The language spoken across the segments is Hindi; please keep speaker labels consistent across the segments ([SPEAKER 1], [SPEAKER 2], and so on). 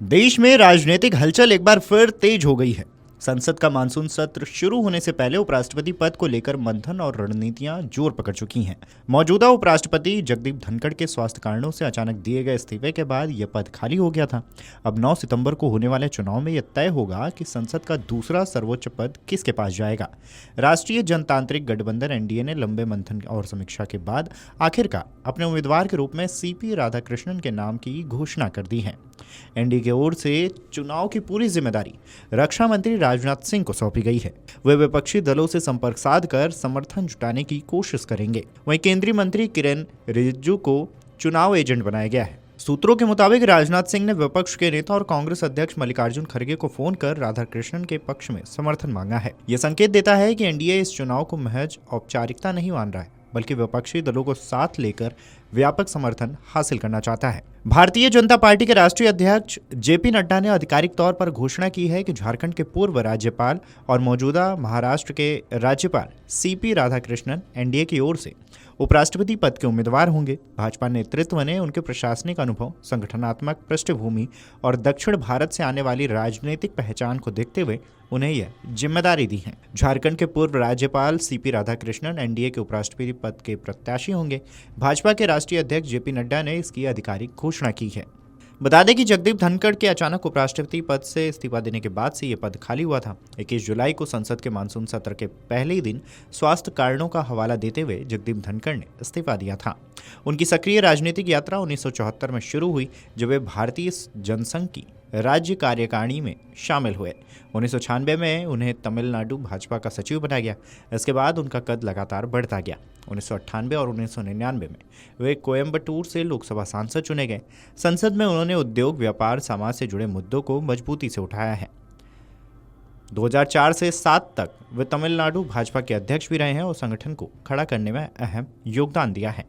[SPEAKER 1] देश में राजनीतिक हलचल एक बार फिर तेज हो गई है। संसद का मानसून सत्र शुरू होने से पहले उपराष्ट्रपति पद को लेकर मंथन और रणनीतियां जोर पकड़ चुकी हैं। मौजूदा उपराष्ट्रपति जगदीप धनखड़ के स्वास्थ्य कारणों से अचानक दिए गए इस्तीफे के बाद यह पद खाली हो गया था। अब 9 सितंबर को होने वाले चुनाव में यह तय होगा कि संसद का दूसरा सर्वोच्च पद किसके पास जाएगा। राष्ट्रीय जनतांत्रिक गठबंधन एनडीए ने लंबे मंथन और समीक्षा के बाद आखिरकार अपने उम्मीदवार के रूप में सीपी राधाकृष्णन के नाम की घोषणा कर दी है। एनडीए की ओर से चुनाव की पूरी जिम्मेदारी रक्षा मंत्री राजनाथ सिंह को सौंपी गई है। वे विपक्षी दलों से संपर्क साधकर समर्थन जुटाने की कोशिश करेंगे। वहीं केंद्रीय मंत्री किरेन रिजिजू को चुनाव एजेंट बनाया गया है। सूत्रों के मुताबिक राजनाथ सिंह ने विपक्ष के नेता और कांग्रेस अध्यक्ष मल्लिकार्जुन खड़गे को फोन कर राधाकृष्णन के पक्ष में समर्थन मांगा है। यह संकेत देता है कि एनडीए इस चुनाव को महज औपचारिकता नहीं मान रहा है, बल्कि विपक्षी दलों को साथ लेकर व्यापक समर्थन हासिल करना चाहता है। भारतीय जनता पार्टी के राष्ट्रीय अध्यक्ष जेपी नड्डा ने आधिकारिक तौर पर घोषणा की है कि झारखंड के पूर्व राज्यपाल और मौजूदा महाराष्ट्र के राज्यपाल सीपी राधाकृष्णन एनडीए की ओर से उपराष्ट्रपति पद के उम्मीदवार होंगे। भाजपा नेतृत्व ने उनके प्रशासनिक अनुभव, संगठनात्मक पृष्ठभूमि और दक्षिण भारत से आने वाली राजनीतिक पहचान को देखते हुए उन्हें यह जिम्मेदारी दी है। झारखंड के पूर्व राज्यपाल सीपी राधाकृष्णन एनडीए के उपराष्ट्रपति पद के प्रत्याशी होंगे। भाजपा के राष्ट्रीय अध्यक्ष जेपी नड्डा ने इसकी आधिकारिक घोषणा की है। बता दें कि जगदीप धनखड़ के अचानक उपराष्ट्रपति पद से इस्तीफा देने के बाद से यह पद खाली हुआ था। 21 जुलाई को संसद के मानसून सत्र के पहले ही दिन स्वास्थ्य कारणों का हवाला देते हुए जगदीप धनखड़ ने इस्तीफा दिया था। उनकी सक्रिय राजनीतिक यात्रा 1974 में शुरू हुई, जब वे भारतीय जनसंघ की राज्य कार्यकारिणी में शामिल हुए। 1996 में उन्हें तमिलनाडु भाजपा का सचिव बनाया गया। इसके बाद उनका कद लगातार बढ़ता गया। 1998 और 1999 में वे कोयम्बटूर से लोकसभा सांसद चुने गए। संसद में उन्होंने उद्योग, व्यापार, समाज से जुड़े मुद्दों को मजबूती से उठाया है। 2004 से 7 तक वे तमिलनाडु भाजपा के अध्यक्ष भी रहे हैं और संगठन को खड़ा करने में अहम योगदान दिया है।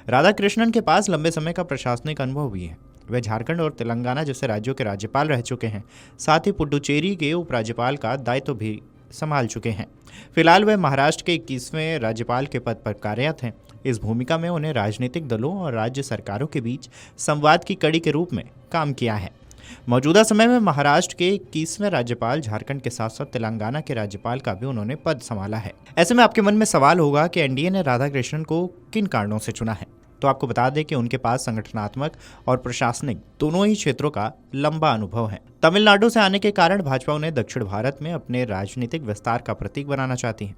[SPEAKER 1] राधाकृष्णन के पास लंबे समय का प्रशासनिक अनुभव भी है। वे झारखंड और तेलंगाना जैसे राज्यों के राज्यपाल रह चुके हैं। साथ ही पुडुचेरी के उपराज्यपाल का दायित्व भी संभाल चुके हैं। फिलहाल वे महाराष्ट्र के 21वें राज्यपाल के पद पर कार्यरत हैं। इस भूमिका में उन्हें राजनीतिक दलों और राज्य सरकारों के बीच संवाद की कड़ी के रूप में काम किया है। मौजूदा समय में महाराष्ट्र के 21वें राज्यपाल, झारखंड के साथ साथ तेलंगाना के राज्यपाल का भी उन्होंने पद संभाला है। ऐसे में आपके मन में सवाल होगा कि एनडीए ने राधाकृष्णन को किन कारणों से चुना है। तो आपको बता दें कि उनके पास संगठनात्मक और प्रशासनिक दोनों ही क्षेत्रों का लंबा अनुभव है। तमिलनाडु से आने के कारण भाजपा उन्हें दक्षिण भारत में अपने राजनीतिक विस्तार का प्रतीक बनाना चाहती है।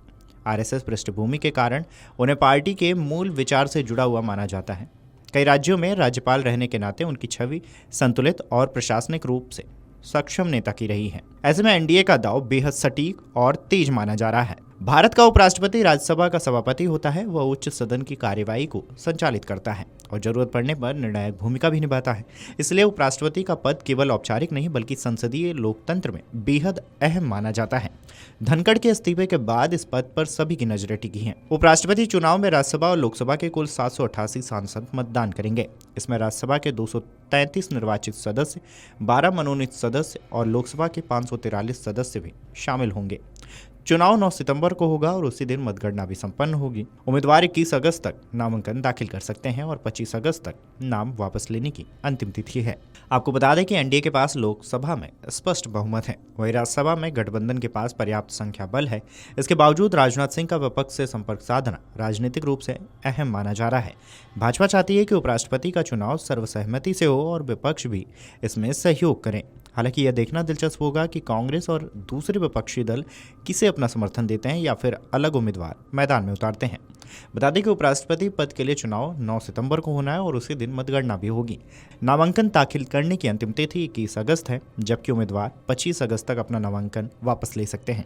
[SPEAKER 1] आरएसएस पृष्ठभूमि के कारण उन्हें पार्टी के मूल विचार से जुड़ा हुआ माना जाता है। कई राज्यों में राज्यपाल रहने के नाते उनकी छवि संतुलित और प्रशासनिक रूप से सक्षम नेता की रही है। ऐसे में एनडीए का दांव बेहद सटीक और तेज माना जा रहा है। भारत का उपराष्ट्रपति राज्यसभा का सभापति होता है। वह उच्च सदन की कार्यवाही को संचालित करता है और जरूरत पड़ने पर निर्णायक भूमिका भी निभाता है। इसलिए उपराष्ट्रपति का पद केवल औपचारिक नहीं, बल्कि संसदीय लोकतंत्र में बेहद अहम माना जाता है। धनखड़ के इस्तीफे के बाद इस पद पर सभी की नजरें टिकी हैं। उपराष्ट्रपति चुनाव में राज्यसभा और लोकसभा के कुल 788 सांसद मतदान करेंगे। इसमें राज्यसभा के 233 निर्वाचित सदस्य, 12 मनोनीत सदस्य और लोकसभा के 543 सदस्य भी शामिल होंगे। चुनाव 9 सितंबर को होगा और उसी दिन मतगणना भी संपन्न होगी। उम्मीदवार 21 अगस्त तक नामांकन दाखिल कर सकते हैं और 25 अगस्त तक नाम वापस लेने की अंतिम तिथि है। आपको बता दें कि एनडीए के पास लोकसभा में स्पष्ट बहुमत है, वहीं राज्यसभा में गठबंधन के पास पर्याप्त संख्या बल है। इसके बावजूद राजनाथ सिंह का विपक्ष से संपर्क साधना राजनीतिक रूप से अहम माना जा रहा है। भाजपा चाहती है कि उपराष्ट्रपति का चुनाव सर्वसहमति से हो और विपक्ष भी इसमें सहयोग करें। हालांकि यह देखना दिलचस्प होगा कि कांग्रेस और दूसरे विपक्षी दल किसे अपना समर्थन देते हैं या फिर अलग उम्मीदवार मैदान में उतारते हैं। बता दें कि उपराष्ट्रपति पद के लिए चुनाव 9 सितंबर को होना है और उसी दिन मतगणना भी होगी। नामांकन दाखिल करने की अंतिम तिथि 21 अगस्त है, जबकि उम्मीदवार 25 अगस्त तक अपना नामांकन वापस ले सकते हैं।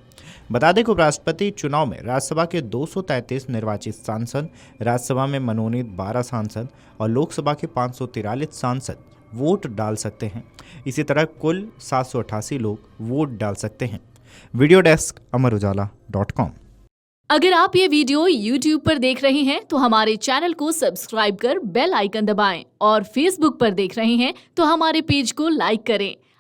[SPEAKER 1] बता दें कि उपराष्ट्रपति चुनाव में राज्यसभा के 233 निर्वाचित सांसद, राज्यसभा में मनोनीत 12 सांसद और लोकसभा के 543 सांसद वोट डाल सकते हैं। इसी तरह कुल 788 लोग वोट डाल सकते हैं। Video desk amarujala.com।
[SPEAKER 2] अगर आप ये वीडियो YouTube पर देख रहे हैं तो हमारे चैनल को सब्सक्राइब कर बेल आइकन दबाएं और Facebook पर देख रहे हैं तो हमारे पेज को लाइक करें।